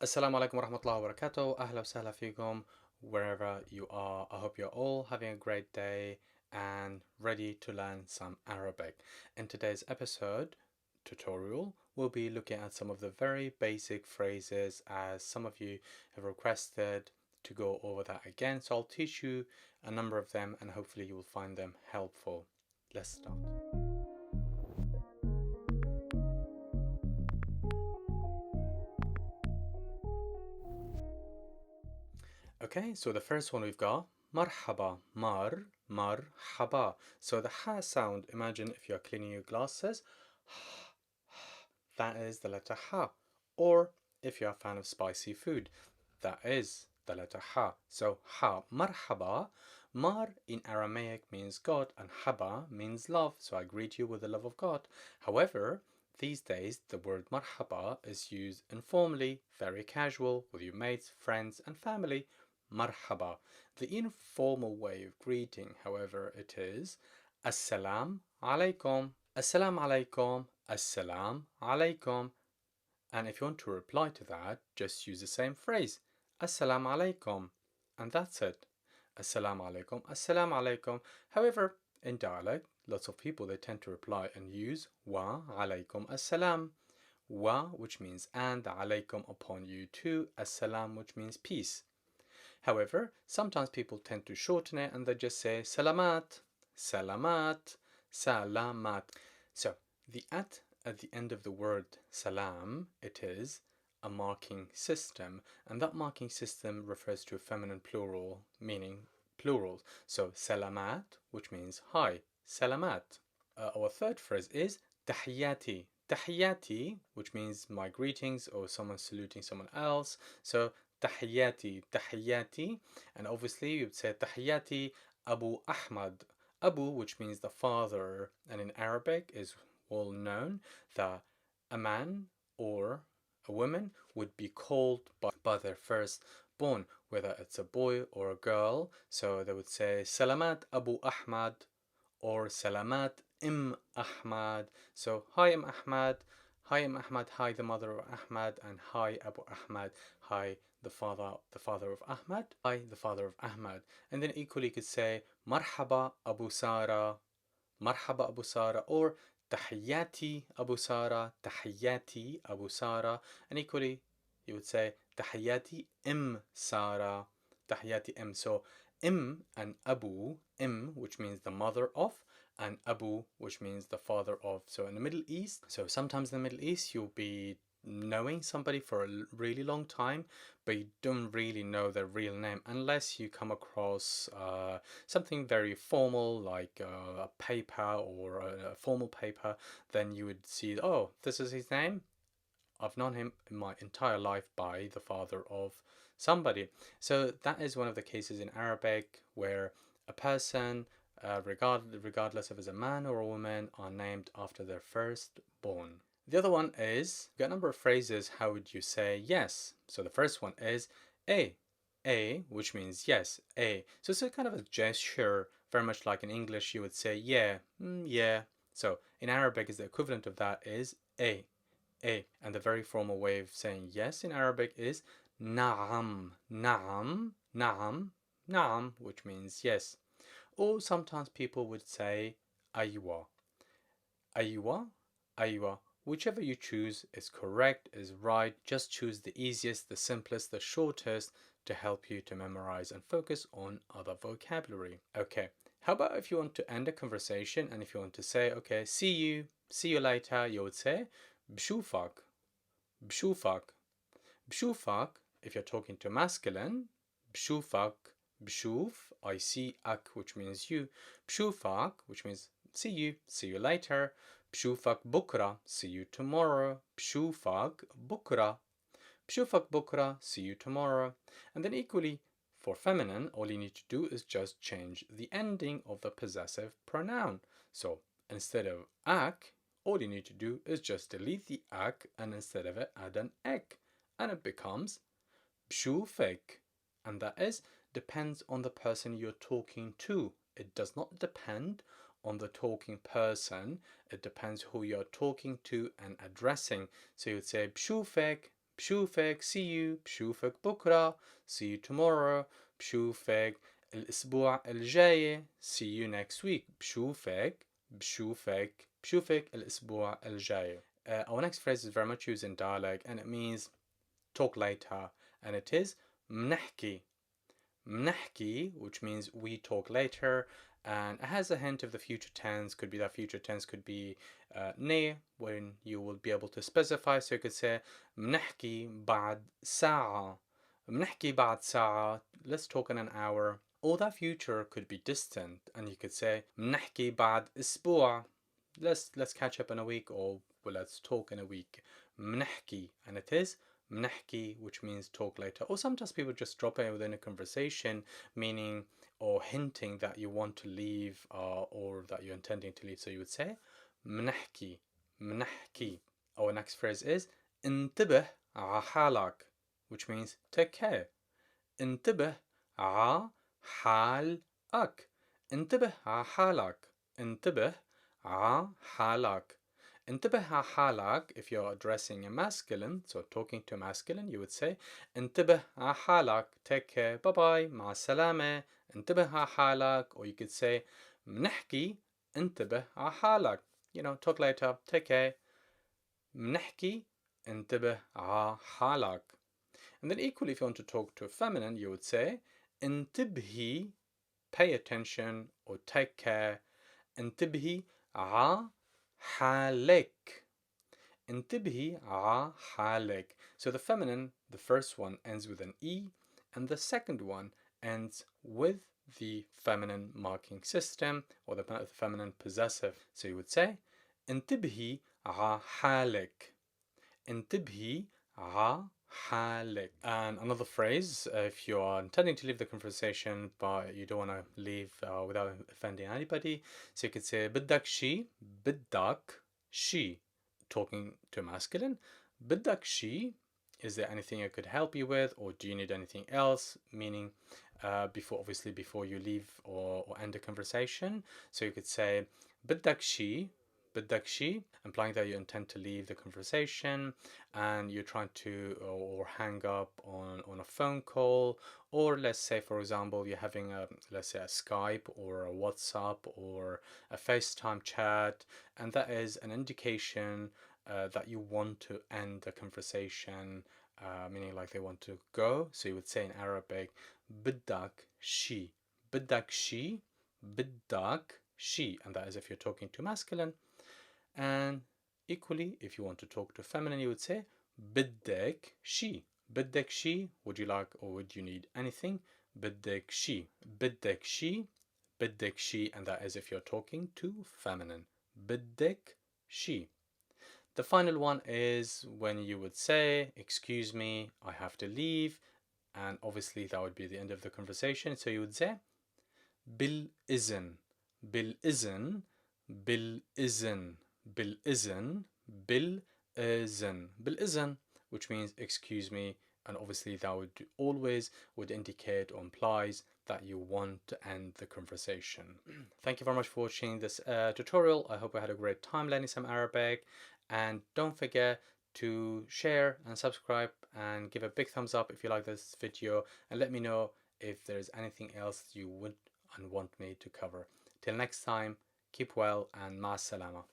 Assalamu alaikum wa rahmatullahi wa barakatuh. Ahla wa sahla fikum wherever you are. I hope you're all having a great day and ready to learn some Arabic. In today's episode tutorial, we'll be looking at some of the very basic phrases as some of you have requested to go over that again. So I'll teach you a number of them and hopefully you will find them helpful. Let's start. Okay, so the first one we've got marhaba, marhaba. So the ha sound, imagine if you're cleaning your glasses, that is the letter ha. Or if you're a fan of spicy food, that is the letter ha. So ha, marhaba. Mar in Aramaic means God and haba means love. So I greet you with the love of God. However, these days the word marhaba is used informally, very casual, with your mates, friends, and family. Marhaba. The informal way of greeting, however, it is Assalam alaikum, Assalam alaikum, Assalam alaikum. And if you want to reply to that, just use the same phrase, Assalam alaikum, and that's it. Assalam alaikum, Assalam alaikum. However, in dialect, lots of people they tend to reply and use wa alaikum assalam. Wa, which means and, alaikum upon you too, assalam, which means peace. However, sometimes people tend to shorten it and they just say salamat, salamat, salamat. So the at the end of the word salam, it is a marking system, and that marking system refers to a feminine plural, meaning plurals. So salamat, which means hi, salamat. Our third phrase is tahiyati. Tahiyati, which means my greetings or someone saluting someone else. So tahiyati, tahiyati, and obviously you would say tahiyati Abu Ahmad. Abu, which means the father, and in Arabic is well known that a man or a woman would be called by their firstborn, whether it's a boy or a girl. So they would say Salamat Abu Ahmad or Salamat Ahmad. So hi Ahmad, hi Ahmad, hi the mother of Ahmad, and hi Abu Ahmad, hi the father of Ahmad, hi the father of Ahmad. And then equally you could say Marhaba Abu Sara, Marhaba Abu Sara, or Tahiyati Abu Sara, Tahiyati Abu Sara. And equally you would say Tahiyati Sara, Tahiyati. So and Abu, which means the mother of, and Abu, which means the father of. So in the Middle East, so sometimes in the Middle East you'll be knowing somebody for a really long time, but you don't really know their real name unless you come across something very formal like a paper or a formal paper. Then you would see, oh, this is his name. I've known him in my entire life by the father of somebody. So that is one of the cases in Arabic where a person, regardless if it's a man or a woman, are named after their firstborn. The other one is, you've got a number of phrases, how would you say yes? So the first one is a, which means yes, a. So it's a kind of a gesture, very much like in English you would say yeah, yeah. So in Arabic is the equivalent of that is a. And the very formal way of saying yes in Arabic is na'am, na'am, na'am, na'am, which means yes. Or sometimes people would say aywa, aywa, aywa. Whichever you choose is correct, is right. Just choose the easiest, the simplest, the shortest to help you to memorize and focus on other vocabulary. Okay, how about if you want to end a conversation and if you want to say, okay, see you later, you would say بشوفك, بشوفك, بشوفك. If you're talking to masculine, بشوفك, بشوف, I see ak, which means you. بشوفك, which means see you later. بشوفك بكرة, see you tomorrow. بشوفك بكرة, بشوفك بكرة, see you tomorrow. And then equally, for feminine, all you need to do is just change the ending of the possessive pronoun. So instead of ak, all you need to do is just delete the ak and instead of it add an ek, and it becomes bshufek. And that is depends on the person you're talking to. It does not depend on the talking person. It depends who you're talking to and addressing. So you would say bshufek بشوفك see you بشوفك بكرة see you tomorrow بشوفك الأسبوع الجاي see you next week بشوفك الأسبوع الجاي. Our next phrase is very much used in dialect and it means talk later, and it is منحكي. which means we talk later, and it has a hint of the future tense. Could be that future tense could be near, when you will be able to specify. So you could say منحكي بعد ساعة. Let's talk in an hour. Or that future could be distant, and you could say منحكي بعد أسبوع. Let's catch up in a week, or well, let's talk in a week. منحكي, and it is منحكي, which means talk later. Or sometimes people just drop it within a conversation, meaning or hinting that you want to leave or that you're intending to leave. So you would say منحكي. Our next phrase is انتبه على حالك, which means take care. انتبه على حالك. انتبه على حالك. انتبه على حالك. انتبه على حالك. If you're addressing a masculine, so talking to a masculine, you would say انتبه على حالك. Take care. Bye bye. مع السلامة. انتبه على حالك. Or you could say منحكي انتبه على حالك. You know, talk later. Take care. منحكي انتبه على حالك. And then equally, if you want to talk to a feminine, you would say انتبهي, pay attention or take care. انتبهي على حالك. انتبهي على حالك. So the feminine, the first one ends with an E, and the second one ends with the feminine marking system, or the feminine possessive. So you would say انتبهي على حالك. انتبهي على حالك. And another phrase, if you are intending to leave the conversation but you don't want to leave without offending anybody, so you could say بدك شي. Talking to masculine. بدك شي, is there anything I could help you with, or do you need anything else? Meaning before you leave or end the conversation. So you could say بدك شي, implying that you intend to leave the conversation and you're trying to or hang up on a phone call, or let's say, for example, you're having let's say a Skype or a WhatsApp or a FaceTime chat, and that is an indication that you want to end the conversation, meaning like they want to go. So you would say in Arabic بدك شي, and that is if you're talking to masculine. And equally, if you want to talk to feminine, you would say بدك شي. Would you like or would you need anything? بدك شي. And that is if you're talking to feminine. بدك شي. The final one is when you would say, excuse me, I have to leave. And obviously that would be the end of the conversation. So you would say بالإذن, which means excuse me, and obviously that would indicate or implies that you want to end the conversation. Thank you very much for watching this tutorial. I hope you had a great time learning some Arabic, and don't forget to share and subscribe and give a big thumbs up if you like this video, and let me know if there's anything else you would and want me to cover. Till next time, keep well and ma salama.